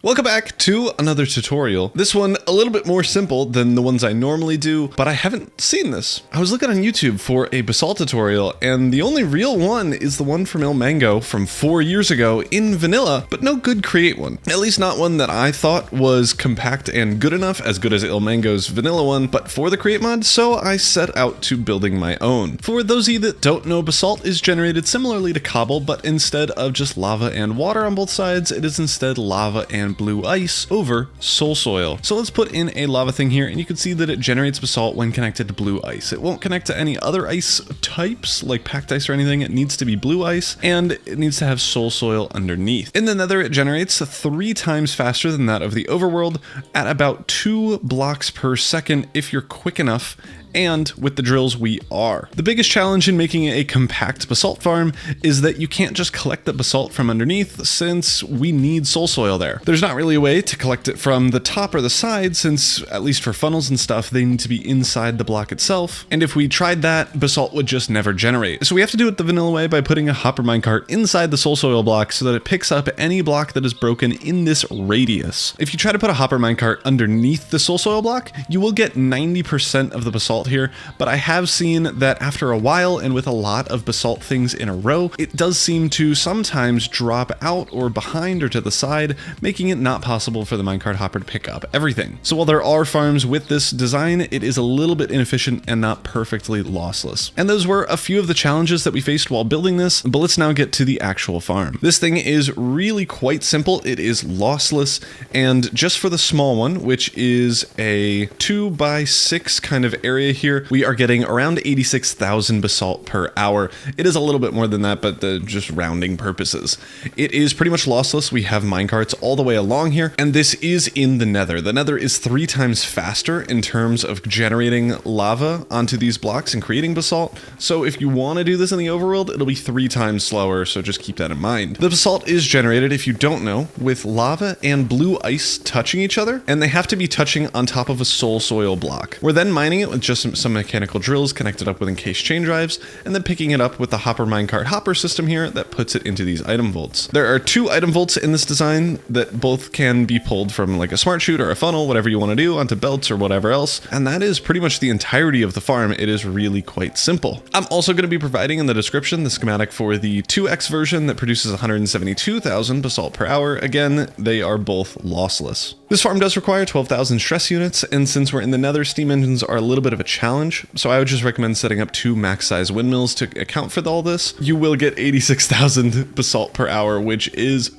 Welcome back to another tutorial. This one a little bit more simple than the ones I normally do, but I haven't seen this. I was looking on YouTube for a Basalt tutorial, and the only real one is the one from ilmango from 4 years ago in vanilla, but no good create one. At least not one that I thought was compact and good enough, as good as ilmango's vanilla one, but for the create mod, so I set out to building my own. For those of you that don't know, Basalt is generated similarly to cobble, but instead of just lava and water on both sides, it is instead lava and blue ice over soul soil. So let's put in a lava thing here, and you can see that it generates basalt when connected to blue ice. It won't connect to any other ice types like packed ice or anything. It needs to be blue ice, and it needs to have soul soil underneath. In the nether, it generates 3 times faster than that of the overworld at about 2 blocks per second if you're quick enough. And with the drills, we are. The biggest challenge in making a compact basalt farm is that you can't just collect the basalt from underneath, since we need soul soil there. There's not really a way to collect it from the top or the side, since at least for funnels and stuff, they need to be inside the block itself. And if we tried that, basalt would just never generate. So we have to do it the vanilla way by putting a Hopper Minecart inside the soul soil block so that it picks up any block that is broken in this radius. If you try to put a Hopper Minecart underneath the soul soil block, you will get 90% of the basalt here, but I have seen that after a while and with a lot of basalt things in a row, it does seem to sometimes drop out or behind or to the side, making it not possible for the minecart hopper to pick up everything. So while there are farms with this design, it is a little bit inefficient and not perfectly lossless. And those were a few of the challenges that we faced while building this, but let's now get to the actual farm. This thing is really quite simple. It is lossless, and just for the small one, which is a 2x6 kind of area here, we are getting around 86,000 basalt per hour. It is a little bit more than that, but just rounding purposes. It is pretty much lossless. We have minecarts all the way along here, and this is in the nether. The nether is 3 times faster in terms of generating lava onto these blocks and creating basalt. So if you want to do this in the overworld, it'll be 3 times slower, so just keep that in mind. The basalt is generated, if you don't know, with lava and blue ice touching each other, and they have to be touching on top of a soul soil block. We're then mining it with just some mechanical drills connected up with encased chain drives, and then picking it up with the Hopper Minecart hopper system here that puts it into these item vaults. There are 2 item vaults in this design that both can be pulled from like a smart chute or a funnel, whatever you want to do, onto belts or whatever else, and that is pretty much the entirety of the farm. It is really quite simple. I'm also going to be providing in the description the schematic for the 2x version that produces 172,000 basalt per hour. Again, they are both lossless. This farm does require 12,000 stress units, and since we're in the nether, steam engines are a little bit of a challenge, so I would just recommend setting up 2 max size windmills to account for all this. You will get 86,000 basalt per hour, which is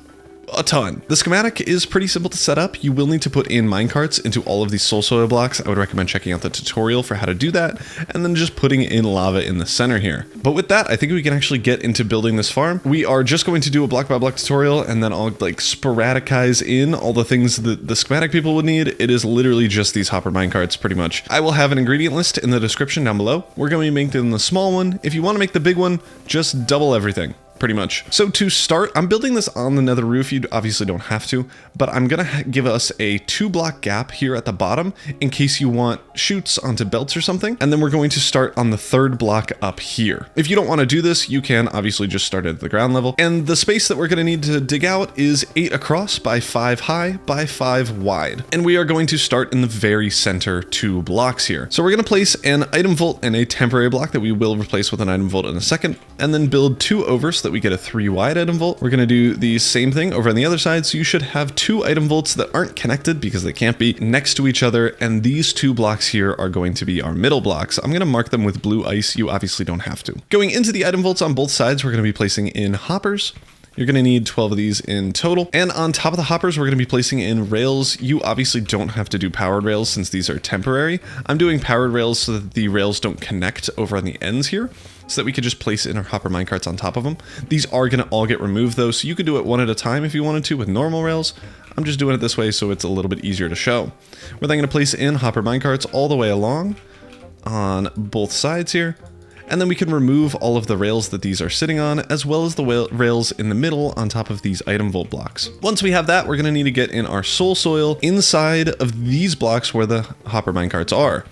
a ton. The schematic is pretty simple to set up. You will need to put in minecarts into all of these soul soil blocks. I would recommend checking out the tutorial for how to do that, and then just putting in lava in the center here. But with that, I think we can actually get into building this farm. We are just going to do a block by block tutorial, and then I'll like sporadicize in all the things that the schematic people would need. It is literally just these Hopper Minecarts pretty much. I will have an ingredient list in the description down below. We're going to be making the small one. If you want to make the big one, just double everything. Pretty much. So to start, I'm building this on the nether roof. You obviously don't have to, but I'm gonna give us a 2-block gap here at the bottom in case you want chutes onto belts or something. And then we're going to start on the 3rd block up here. If you don't want to do this, you can obviously just start at the ground level. And the space that we're gonna need to dig out is 8 across by 5 high by 5 wide. And we are going to start in the very center 2 blocks here. So we're gonna place an item vault and a temporary block that we will replace with an item vault in a second, and then build 2 over so that we get a 3 wide item vault. We're going to do the same thing over on the other side, so you should have 2 item vaults that aren't connected because they can't be next to each other, and these 2 blocks here are going to be our middle blocks. I'm going to mark them with blue ice. You obviously don't have to. Going into the item vaults on both sides, we're going to be placing in hoppers. You're going to need 12 of these in total. And on top of the hoppers, we're going to be placing in rails. You obviously don't have to do powered rails since these are temporary. I'm doing powered rails so that the rails don't connect over on the ends here, so that we could just place in our Hopper Minecarts on top of them. These are going to all get removed though, so you could do it one at a time if you wanted to with normal rails. I'm just doing it this way so it's a little bit easier to show. We're then going to place in Hopper Minecarts all the way along on both sides here. And then we can remove all of the rails that these are sitting on, as well as the rails in the middle on top of these item vault blocks. Once we have that, we're going to need to get in our soul soil inside of these blocks where the Hopper Minecarts are.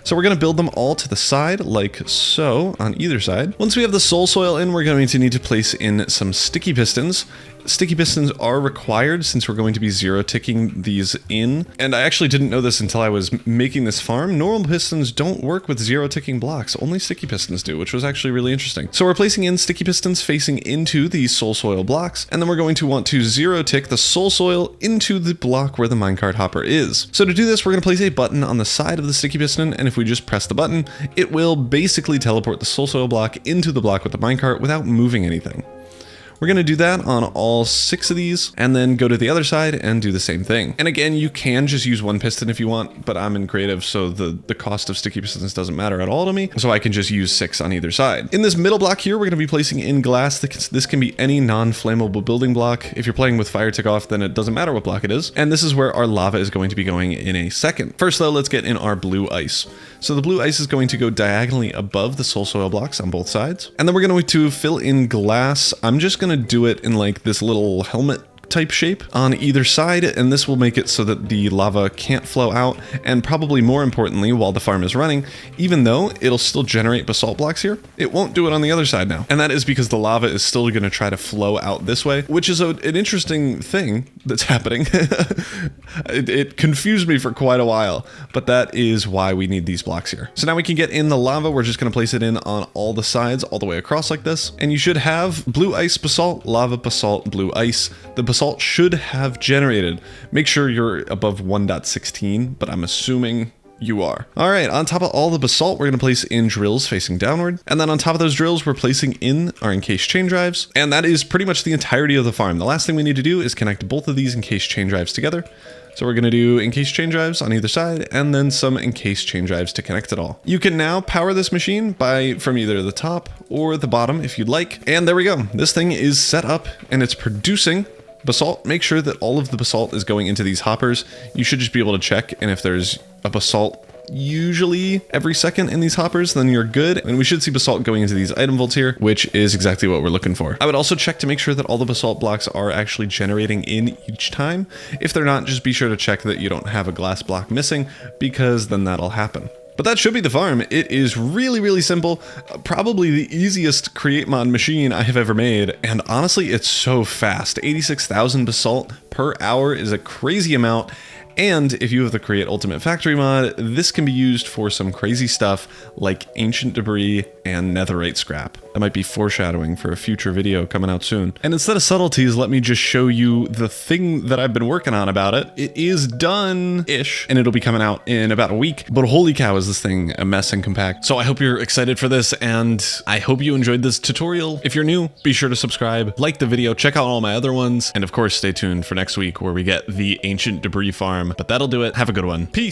So we're going to build them all to the side, like so, on either side. Once we have the soul soil in, we're going to need to place in some sticky pistons sticky pistons are required since we're going to be zero ticking these in. And I actually didn't know this until I was making this farm. Normal pistons don't work with zero ticking blocks, only sticky pistons do, which was actually really interesting. So we're placing in sticky pistons facing into these soul soil blocks, and then we're going to want to zero tick the soul soil into the block where the minecart hopper is. So to do this, we're going to place a button on the side of the sticky piston, and if we just press the button, it will basically teleport the soul soil block into the block with the minecart without moving anything. We're going to do that on all 6 of these and then go to the other side and do the same thing. And again, you can just use one piston if you want, but I'm in creative, so the cost of sticky pistons doesn't matter at all to me. So I can just use 6 on either side. In this middle block here, we're going to be placing in glass. This can be any non-flammable building block. If you're playing with fire tick off, then it doesn't matter what block it is. And this is where our lava is going to be going in a second. First though, let's get in our blue ice. So the blue ice is going to go diagonally above the soul soil blocks on both sides. And then we're going to fill in glass. I'm just going to do it in like this little helmet type shape on either side, and this will make it so that the lava can't flow out, and probably more importantly, while the farm is running, even though it'll still generate basalt blocks here, it won't do it on the other side now. And that is because the lava is still going to try to flow out this way, which is an interesting thing that's happening. It confused me for quite a while, but that is why we need these blocks here. So now we can get in the lava. We're just going to place it in on all the sides all the way across like this, and you should have blue ice basalt, lava basalt, blue ice. The basalt should have generated. Make sure you're above 1.16, but I'm assuming you are. All right, on top of all the basalt, we're going to place in drills facing downward. And then on top of those drills, we're placing in our encased chain drives. And that is pretty much the entirety of the farm. The last thing we need to do is connect both of these encased chain drives together. So we're going to do encased chain drives on either side, and then some encased chain drives to connect it all. You can now power this machine from either the top or the bottom if you'd like. And there we go. This thing is set up and it's producing basalt. Make sure that all of the basalt is going into these hoppers. You should just be able to check, and if there's a basalt usually every second in these hoppers, then you're good. And we should see basalt going into these item vaults here, which is exactly what we're looking for. I would also check to make sure that all the basalt blocks are actually generating in each time. If they're not, just be sure to check that you don't have a glass block missing, because then that'll happen. But that should be the farm. It is really, really simple. Probably the easiest create mod machine I have ever made. And honestly, it's so fast. 86,000 basalt per hour is a crazy amount. And if you have the Create Ultimate Factory mod, this can be used for some crazy stuff like ancient debris and netherite scrap. That might be foreshadowing for a future video coming out soon. And instead of subtleties, let me just show you the thing that I've been working on about it. It is done-ish, and it'll be coming out in about a week. But holy cow, is this thing a mess and compact. So I hope you're excited for this, and I hope you enjoyed this tutorial. If you're new, be sure to subscribe, like the video, check out all my other ones, and of course, stay tuned for next week where we get the ancient debris farm. But that'll do it. Have a good one. Peace.